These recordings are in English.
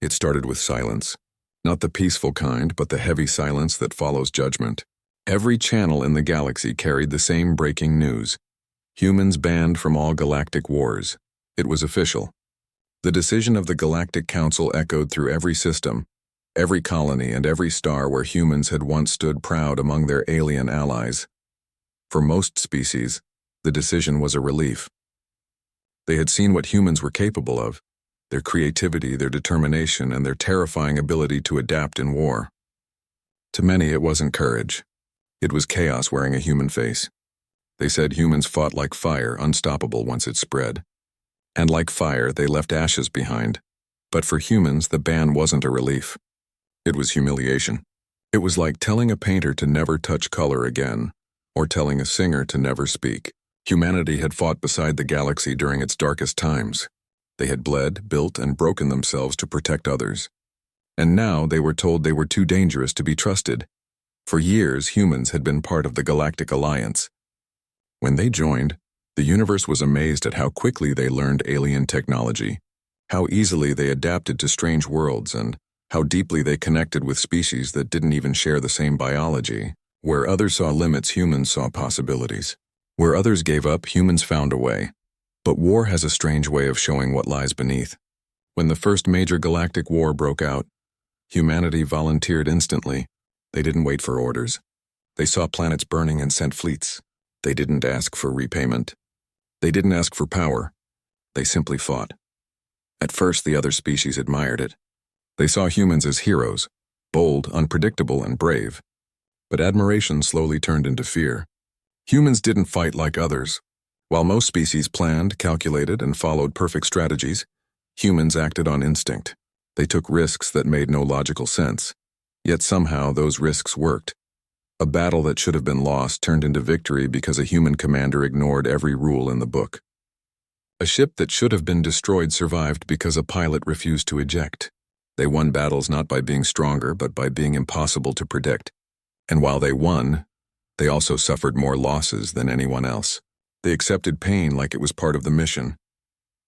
It started with silence. Not the peaceful kind, but the heavy silence that follows judgment. Every channel in the galaxy carried the same breaking news. Humans banned from all galactic wars. It was official. The decision of the Galactic Council echoed through every system, every colony and every star where humans had once stood proud among their alien allies. For most species, the decision was a relief. They had seen what humans were capable of, their creativity, their determination, and their terrifying ability to adapt in war. To many, it wasn't courage. It was chaos wearing a human face. They said humans fought like fire, unstoppable once it spread. And like fire, they left ashes behind. But for humans, the ban wasn't a relief. It was humiliation. It was like telling a painter to never touch color again, or telling a singer to never speak. Humanity had fought beside the galaxy during its darkest times. They had bled, built, and broken themselves to protect others. And now they were told they were too dangerous to be trusted. For years, humans had been part of the Galactic Alliance. When they joined, the universe was amazed at how quickly they learned alien technology, how easily they adapted to strange worlds, and how deeply they connected with species that didn't even share the same biology. Where others saw limits, humans saw possibilities. Where others gave up, humans found a way. But war has a strange way of showing what lies beneath. When the first major galactic war broke out, humanity volunteered instantly. They didn't wait for orders. They saw planets burning and sent fleets. They didn't ask for repayment. They didn't ask for power. They simply fought. At first, the other species admired it. They saw humans as heroes, bold, unpredictable, and brave. But admiration slowly turned into fear. Humans didn't fight like others. While most species planned, calculated, and followed perfect strategies, humans acted on instinct. They took risks that made no logical sense. Yet somehow those risks worked. A battle that should have been lost turned into victory because a human commander ignored every rule in the book. A ship that should have been destroyed survived because a pilot refused to eject. They won battles not by being stronger, but by being impossible to predict. And while they won, they also suffered more losses than anyone else. They accepted pain like it was part of the mission.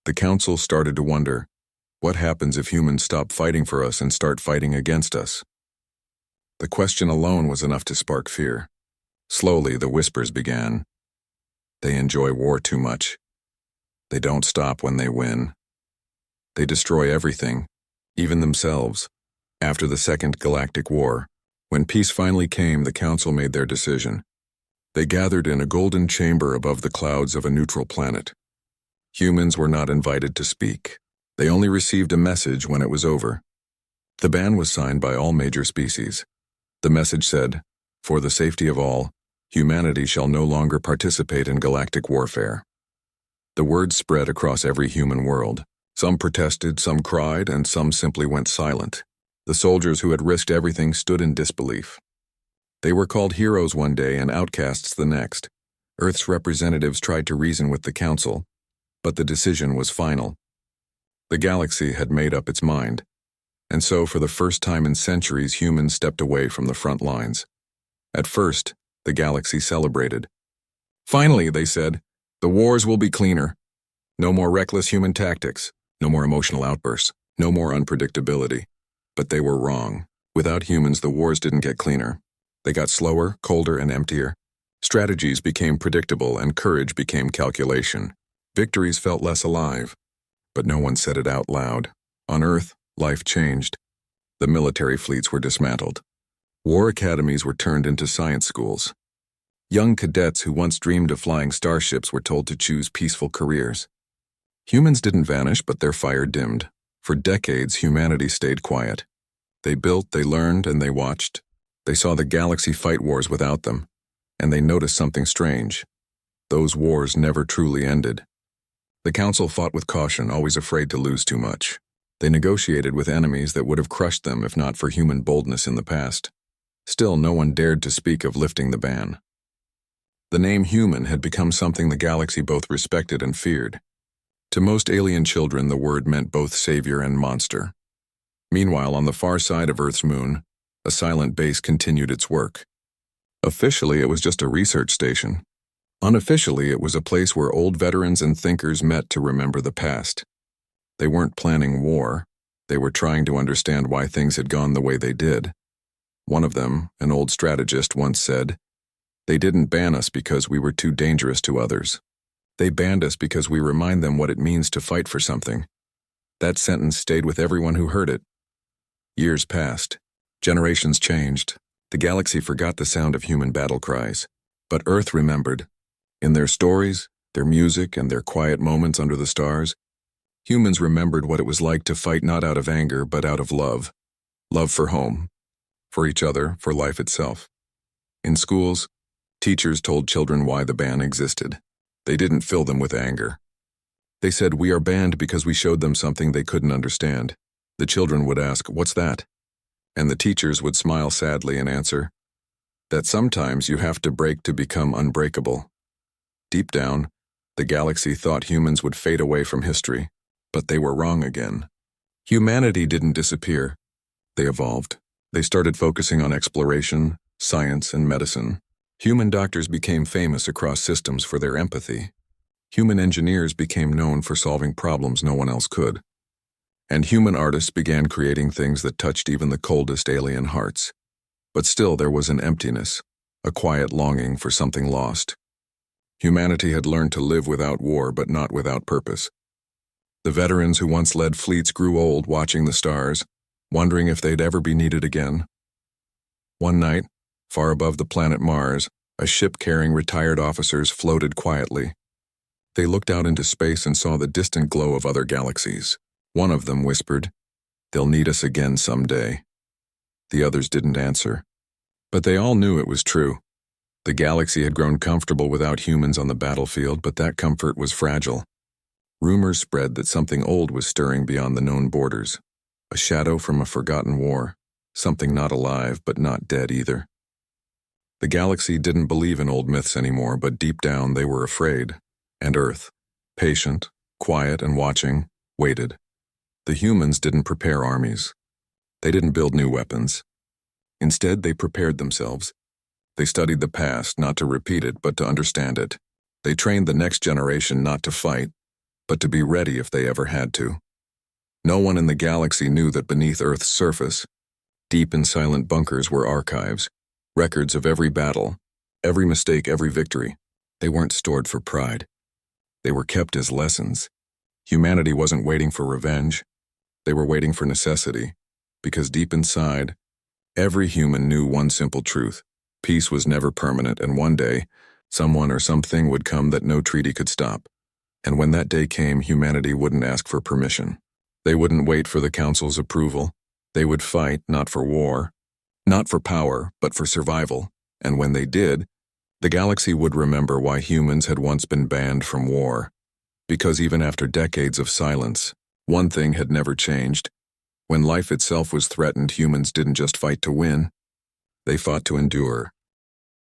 The Council started to wonder, what happens if humans stop fighting for us and start fighting against us? The question alone was enough to spark fear. Slowly, the whispers began. They enjoy war too much. They don't stop when they win. They destroy everything, even themselves. After the Second Galactic War, when peace finally came, the Council made their decision. They gathered in a golden chamber above the clouds of a neutral planet. Humans were not invited to speak. They only received a message when it was over. The ban was signed by all major species. The message said, "For the safety of all, humanity shall no longer participate in galactic warfare." The word spread across every human world. Some protested, some cried, and some simply went silent. The soldiers who had risked everything stood in disbelief. They were called heroes one day and outcasts the next. Earth's representatives tried to reason with the Council, but the decision was final. The galaxy had made up its mind. And so, for the first time in centuries, humans stepped away from the front lines. At first, the galaxy celebrated. Finally, they said, the wars will be cleaner. No more reckless human tactics, no more emotional outbursts, no more unpredictability. But they were wrong. Without humans, the wars didn't get cleaner. They got slower, colder, and emptier. Strategies became predictable, and courage became calculation. Victories felt less alive. But no one said it out loud. On Earth, life changed. The military fleets were dismantled. War academies were turned into science schools. Young cadets who once dreamed of flying starships were told to choose peaceful careers. Humans didn't vanish, but their fire dimmed. For decades, humanity stayed quiet. They built, they learned, and they watched. They saw the galaxy fight wars without them, and they noticed something strange. Those wars never truly ended. The Council fought with caution, always afraid to lose too much. They negotiated with enemies that would have crushed them if not for human boldness in the past. Still, no one dared to speak of lifting the ban. The name human had become something the galaxy both respected and feared. To most alien children, the word meant both savior and monster. Meanwhile, on the far side of Earth's moon, a silent base continued its work. Officially, it was just a research station. Unofficially, it was a place where old veterans and thinkers met to remember the past. They weren't planning war. They were trying to understand why things had gone the way they did. One of them, an old strategist, once said, "They didn't ban us because we were too dangerous to others. They banned us because we remind them what it means to fight for something." That sentence stayed with everyone who heard it. Years passed. Generations changed. The galaxy forgot the sound of human battle cries. But Earth remembered. In their stories, their music, and their quiet moments under the stars, humans remembered what it was like to fight not out of anger but out of love. Love for home, for each other, for life itself. In schools, teachers told children why the ban existed. They didn't fill them with anger. They said, "We are banned because we showed them something they couldn't understand." The children would ask, "What's that?" And the teachers would smile sadly and answer, "That sometimes you have to break to become unbreakable." Deep down, the galaxy thought humans would fade away from history, but they were wrong again. Humanity didn't disappear. They evolved. They started focusing on exploration, science, and medicine. Human doctors became famous across systems for their empathy. Human engineers became known for solving problems no one else could. And human artists began creating things that touched even the coldest alien hearts. But still there was an emptiness, a quiet longing for something lost. Humanity had learned to live without war, but not without purpose. The veterans who once led fleets grew old watching the stars, wondering if they'd ever be needed again. One night, far above the planet Mars, a ship carrying retired officers floated quietly. They looked out into space and saw the distant glow of other galaxies. One of them whispered, "They'll need us again someday." The others didn't answer. But they all knew it was true. The galaxy had grown comfortable without humans on the battlefield, but that comfort was fragile. Rumors spread that something old was stirring beyond the known borders. A shadow from a forgotten war. Something not alive, but not dead either. The galaxy didn't believe in old myths anymore, but deep down they were afraid. And Earth, patient, quiet, and watching, waited. The humans didn't prepare armies. They didn't build new weapons. Instead, they prepared themselves. They studied the past, not to repeat it, but to understand it. They trained the next generation not to fight, but to be ready if they ever had to. No one in the galaxy knew that beneath Earth's surface, deep in silent bunkers, were archives, records of every battle, every mistake, every victory. They weren't stored for pride. They were kept as lessons. Humanity wasn't waiting for revenge. They were waiting for necessity, because deep inside, every human knew one simple truth. Peace was never permanent, and one day, someone or something would come that no treaty could stop. And when that day came, humanity wouldn't ask for permission. They wouldn't wait for the Council's approval. They would fight, not for war, not for power, but for survival. And when they did, the galaxy would remember why humans had once been banned from war. Because even after decades of silence, one thing had never changed. When life itself was threatened, humans didn't just fight to win. They fought to endure.